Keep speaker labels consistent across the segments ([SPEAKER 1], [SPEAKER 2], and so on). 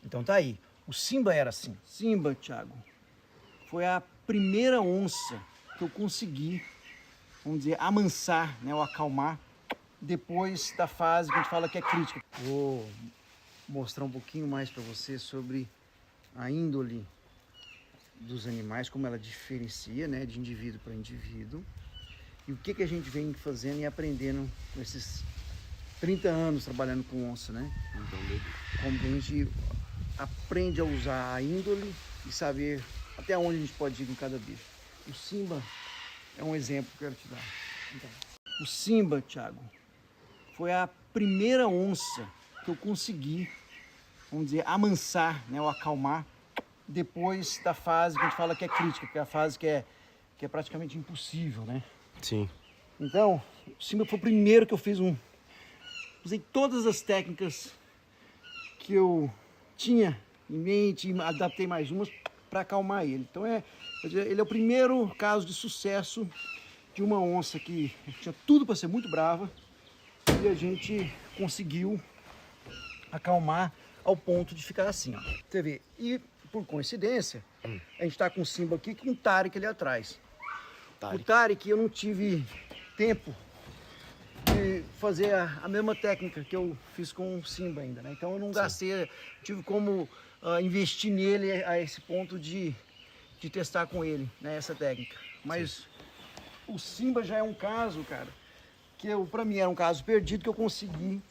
[SPEAKER 1] Então tá aí. O Simba era assim. Simba, Thiago, foi a primeira onça que eu consegui, vamos dizer, amansar, né, ou acalmar, depois da fase que a gente fala que é crítica. Vou mostrar um pouquinho mais para você sobre a índole dos animais, como ela diferencia, né, de indivíduo para indivíduo, e o que a gente vem fazendo e aprendendo com esses 30 anos trabalhando com onça, né? Como que a gente aprende a usar a índole e saber até onde a gente pode ir com cada bicho. O Simba é um exemplo que eu quero te dar. Então, o Simba, Thiago, foi a primeira onça que eu consegui, vamos dizer, amansar, né, ou acalmar, depois da fase que a gente fala que é crítica, que é a fase que é praticamente impossível, né?
[SPEAKER 2] Sim.
[SPEAKER 1] Então, o Simba foi o primeiro que eu fiz usei todas as técnicas que eu tinha em mente e adaptei mais umas para acalmar ele. Então, ele é o primeiro caso de sucesso de uma onça que tinha tudo para ser muito brava e a gente conseguiu acalmar ao ponto de ficar assim, ó. Você vê? E por coincidência, a gente está com o Simba aqui com o Tarek ali atrás. O Tarek eu não tive tempo de fazer a mesma técnica que eu fiz com o Simba ainda, né? Então eu não gastei, tive como investir nele a esse ponto de testar com ele, né, essa técnica. Mas o Simba já é um caso, cara, que para mim era um caso perdido que eu consegui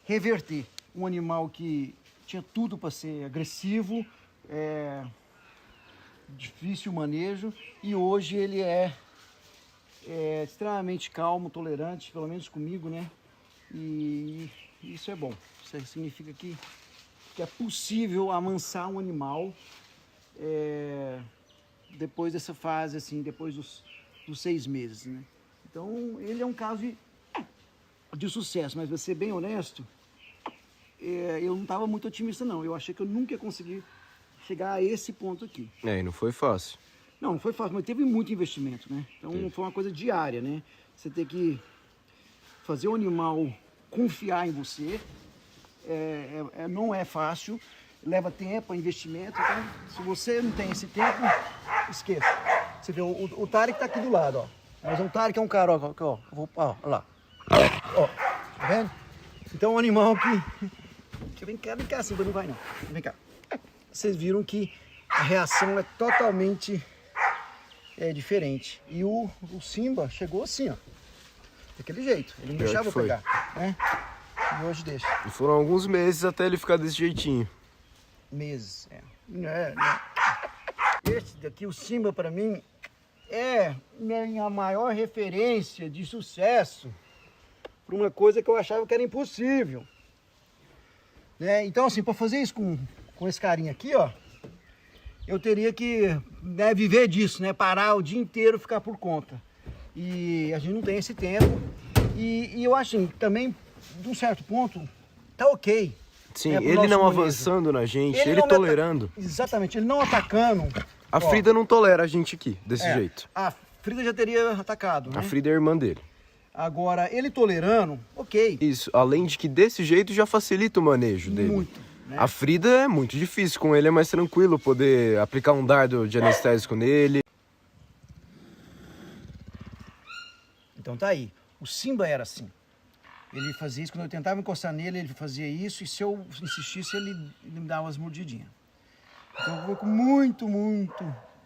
[SPEAKER 1] reverter um animal que tinha tudo para ser agressivo, difícil o manejo, e hoje ele é extremamente calmo, tolerante, pelo menos comigo, né? E isso é bom. Isso significa que é possível amansar um animal depois dessa fase, assim, depois dos 6 meses, né? Então, ele é um caso de sucesso, mas vou ser bem honesto, eu não estava muito otimista, não. Eu achei que eu nunca ia conseguir chegar a esse ponto aqui.
[SPEAKER 2] E não foi fácil.
[SPEAKER 1] Não foi fácil, mas teve muito investimento, né? Então foi uma coisa diária, né? Você tem que fazer o animal confiar em você, não é fácil, leva tempo, investimento. Então, se você não tem esse tempo, esqueça. Você vê, o Tarek tá aqui do lado, ó. Mas o Tarek é um cara, ó, ó lá. Ó, tá vendo? Então é um animal que vem cá, assim, não vai não. Vem cá. Vocês viram que a reação é totalmente diferente. E o Simba chegou assim, ó. Daquele jeito. Ele não deixava eu pegar, né? E hoje deixa.
[SPEAKER 2] E foram alguns meses até ele ficar desse jeitinho.
[SPEAKER 1] Meses, Esse daqui, o Simba, pra mim, é minha maior referência de sucesso para uma coisa que eu achava que era impossível. Né? Então, assim, para fazer isso com esse carinha aqui, ó, eu teria que viver disso, né? Parar o dia inteiro e ficar por conta. E a gente não tem esse tempo. E eu acho, assim, também, de um certo ponto, tá ok.
[SPEAKER 2] Sim, ele não avançando na gente, ele tolerando.
[SPEAKER 1] Exatamente, ele não atacando.
[SPEAKER 2] A Frida não tolera a gente aqui, desse jeito.
[SPEAKER 1] A Frida já teria atacado, né?
[SPEAKER 2] A Frida é a irmã dele.
[SPEAKER 1] Agora, ele tolerando, ok.
[SPEAKER 2] Isso, além de que desse jeito já facilita o manejo dele.
[SPEAKER 1] Muito. Né?
[SPEAKER 2] A Frida é muito difícil, com ele é mais tranquilo poder aplicar um dardo de anestésico nele.
[SPEAKER 1] Então tá aí, o Simba era assim. Ele fazia isso, quando eu tentava encostar nele, ele fazia isso, e se eu insistisse, ele me dava umas mordidinhas. Então eu fui com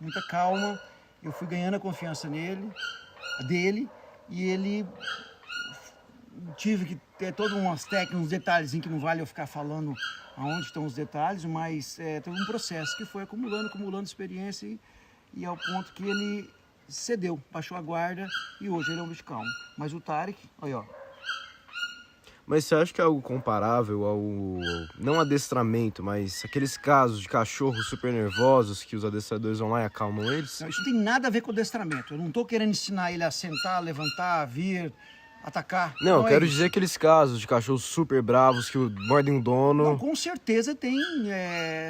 [SPEAKER 1] muita calma, eu fui ganhando a confiança dele, e ele tive que ter todas umas técnicas, uns detalhezinhos que não vale eu ficar falando aonde estão os detalhes, mas teve um processo que foi acumulando experiência e ao ponto que ele cedeu, baixou a guarda e hoje ele é um bicho calmo. Mas o Tarek, olha, ó.
[SPEAKER 2] Mas você acha que é algo comparável ao, não adestramento, mas aqueles casos de cachorros super nervosos que os adestradores vão lá e acalmam eles?
[SPEAKER 1] Não, isso não tem nada a ver com adestramento. Eu não estou querendo ensinar ele a sentar, levantar, vir, atacar.
[SPEAKER 2] Não, eu quero dizer aqueles casos de cachorros super bravos que mordem o dono.
[SPEAKER 1] Não, com certeza tem,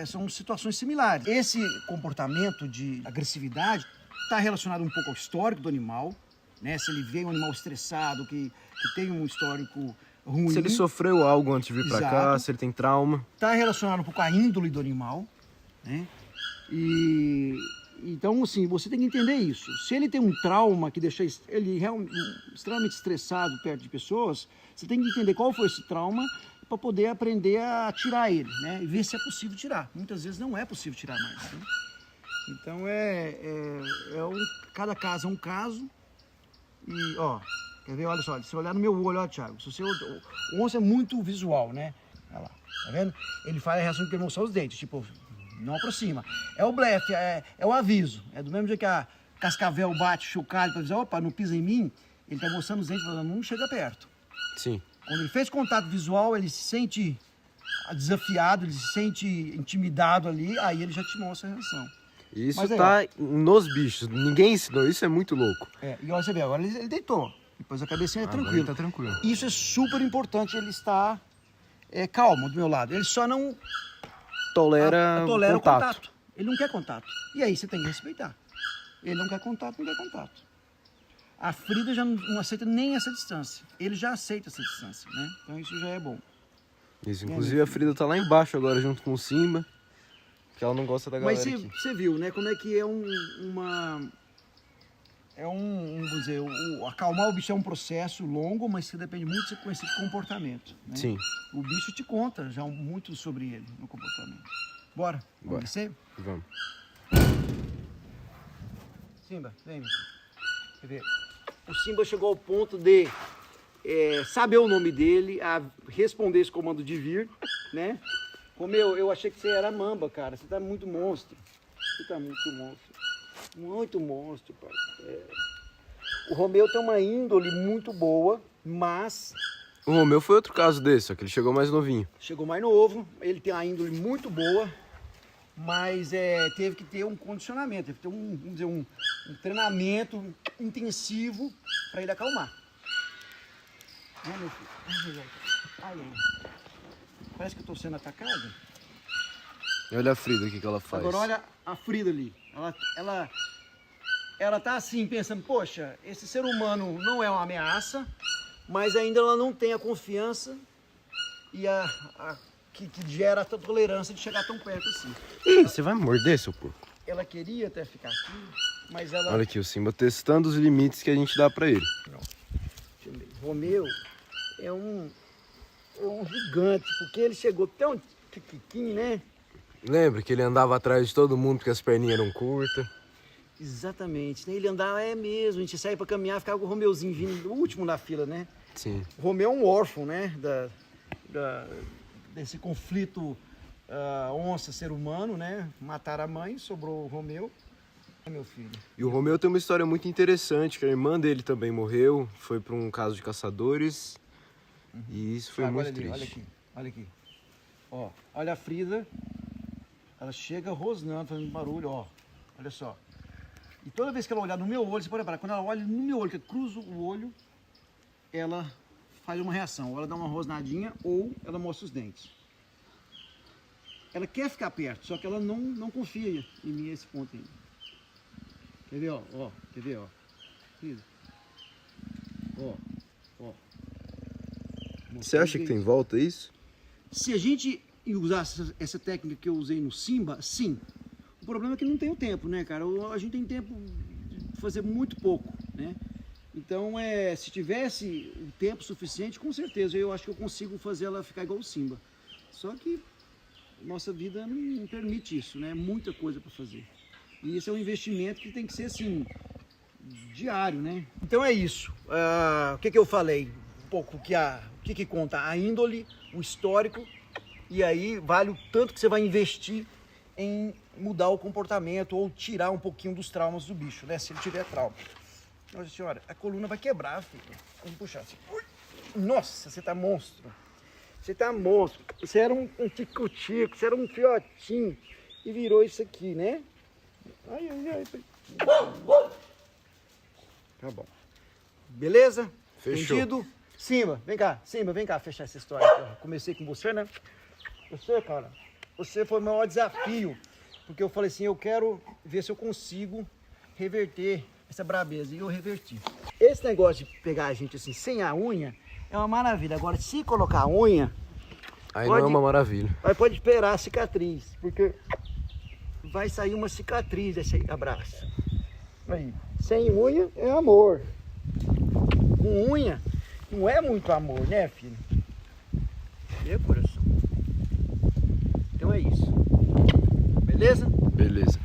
[SPEAKER 1] são situações similares. Esse comportamento de agressividade está relacionado um pouco ao histórico do animal, né? Se ele vê um animal estressado, que tem um histórico ruim.
[SPEAKER 2] Se ele sofreu algo antes de vir pra cá,
[SPEAKER 1] Exato.
[SPEAKER 2] se ele tem trauma.
[SPEAKER 1] Está relacionado um pouco com a índole do animal, né? E então, assim, você tem que entender isso. Se ele tem um trauma que deixa ele extremamente estressado perto de pessoas, você tem que entender qual foi esse trauma para poder aprender a tirar ele, né? E ver se é possível tirar. Muitas vezes não é possível tirar mais. Né? Então, cada caso é um caso. E, ó, quer ver? Olha só, se você olhar no meu olho, ó, Thiago, se você, o onça é muito visual, né? Olha lá, tá vendo? Ele faz a reação que ele mostrar os dentes, tipo, não aproxima. É o blefe, é o aviso. É do mesmo jeito que a cascavel bate chocalho para avisar, opa, não pisa em mim, ele tá mostrando os dentes, falando, não chega perto.
[SPEAKER 2] Sim.
[SPEAKER 1] Quando ele fez contato visual, ele se sente desafiado, ele se sente intimidado ali, aí ele já te mostra a reação.
[SPEAKER 2] Isso
[SPEAKER 1] Mas aí,
[SPEAKER 2] tá nos bichos. Ninguém ensinou, isso é muito louco.
[SPEAKER 1] E olha, você vê, agora ele deitou. Depois a cabecinha é
[SPEAKER 2] Agora
[SPEAKER 1] tranquila.
[SPEAKER 2] ele tá tranquilo.
[SPEAKER 1] Isso é super importante, ele está calmo do meu lado. Ele só não
[SPEAKER 2] Tolera
[SPEAKER 1] o
[SPEAKER 2] contato.
[SPEAKER 1] contato. Ele não quer contato. E aí você tem que respeitar. Ele não quer contato, não quer contato. A Frida já não aceita nem essa distância. Ele já aceita essa distância, né? Então isso já é bom.
[SPEAKER 2] Isso, inclusive a Frida tá lá embaixo agora junto com o Simba. Porque ela não gosta da galera
[SPEAKER 1] Mas
[SPEAKER 2] aqui.
[SPEAKER 1] você viu, né? Como é que vamos dizer, acalmar o bicho é um processo longo, mas que depende muito de você conhecer de comportamento. Né?
[SPEAKER 2] Sim.
[SPEAKER 1] O bicho te conta já muito sobre ele, no comportamento. Bora? Vamos descer?
[SPEAKER 2] Vamos.
[SPEAKER 1] Simba, vem, meu filho. Quer ver? O Simba chegou ao ponto de saber o nome dele, a responder esse comando de vir, né? Romeu, eu achei que você era mamba, cara. Você tá muito monstro. Você tá muito monstro. Muito monstro, pai. O Romeu tem uma índole muito boa, mas
[SPEAKER 2] O Romeu foi outro caso desse, só que ele chegou mais novinho.
[SPEAKER 1] chegou mais novo. Ele tem uma índole muito boa, mas teve que ter um condicionamento, teve que ter vamos dizer, um treinamento intensivo para ele acalmar. Né, meu filho? Ai, ai. Parece que eu tô sendo atacado.
[SPEAKER 2] Olha a Frida, o que ela faz.
[SPEAKER 1] Agora olha a Frida ali. Ela tá assim pensando, poxa, esse ser humano não é uma ameaça, mas ainda ela não tem a confiança e que gera a tolerância de chegar tão perto assim.
[SPEAKER 2] Ih, você vai morder, seu porco?
[SPEAKER 1] Ela queria até ficar aqui, mas ela...
[SPEAKER 2] Olha aqui, o Simba testando os limites que a gente dá pra ele.
[SPEAKER 1] Romeu é um gigante, porque ele chegou tão pequenininho, né?
[SPEAKER 2] Lembra que ele andava atrás de todo mundo porque as perninhas eram curtas?
[SPEAKER 1] Exatamente, né? Ele andava, mesmo, a gente saía pra caminhar, ficava com o Romeuzinho vindo, o último na fila, né?
[SPEAKER 2] Sim.
[SPEAKER 1] O Romeu é um órfão, né? Desse conflito onça-ser humano, né? Mataram a mãe, sobrou o Romeu. Meu filho.
[SPEAKER 2] E o Romeu tem uma história muito interessante, que a irmã dele também morreu, foi pra um caso de caçadores, e isso foi muito triste.
[SPEAKER 1] Olha aqui, olha aqui. Ó, olha a Frida, ela chega rosnando, fazendo barulho, ó. Olha só. E toda vez que ela olhar no meu olho, você pode reparar, quando ela olha no meu olho, que eu cruzo o olho, ela faz uma reação. Ou ela dá uma rosnadinha, ou ela mostra os dentes. Ela quer ficar perto, só que ela não confia em mim esse ponto ainda. Quer ver, ó? Quer ver, ó? Frida. Ó.
[SPEAKER 2] Você acha que tem volta isso?
[SPEAKER 1] Se a gente usasse essa técnica que eu usei no Simba, sim. O problema é que não tem o tempo, né, cara? A gente tem tempo de fazer muito pouco, né? Então, se tivesse o tempo suficiente, com certeza, eu acho que eu consigo fazer ela ficar igual o Simba. Só que nossa vida não permite isso, né? Muita coisa para fazer. E esse é um investimento que tem que ser, assim, diário, né? Então é isso. O que eu falei? Um pouco o que conta? A índole, o histórico, e aí vale o tanto que você vai investir em mudar o comportamento ou tirar um pouquinho dos traumas do bicho, né? Se ele tiver trauma. Nossa senhora, a coluna vai quebrar, filho. Vamos puxar assim. Nossa, você tá monstro. Você tá monstro. Você era um tico-tico, você era um fiotinho e virou isso aqui, né? Ai. Tá bom. Beleza?
[SPEAKER 2] Fechou.
[SPEAKER 1] Entendido? Simba, vem cá fechar essa história. Eu comecei com você, né? Você, cara, você foi o maior desafio. Porque eu falei assim, eu quero ver se eu consigo reverter essa brabeza. E eu reverti. Esse negócio de pegar a gente assim, sem a unha, é uma maravilha. Agora, se colocar unha,
[SPEAKER 2] Aí
[SPEAKER 1] pode-
[SPEAKER 2] não é uma maravilha.
[SPEAKER 1] aí pode esperar a cicatriz, porque vai sair uma cicatriz desse abraço. Aí, sem unha é amor. Com unha não é muito amor, né, filho? É, coração. Então é isso. Beleza?
[SPEAKER 2] Beleza.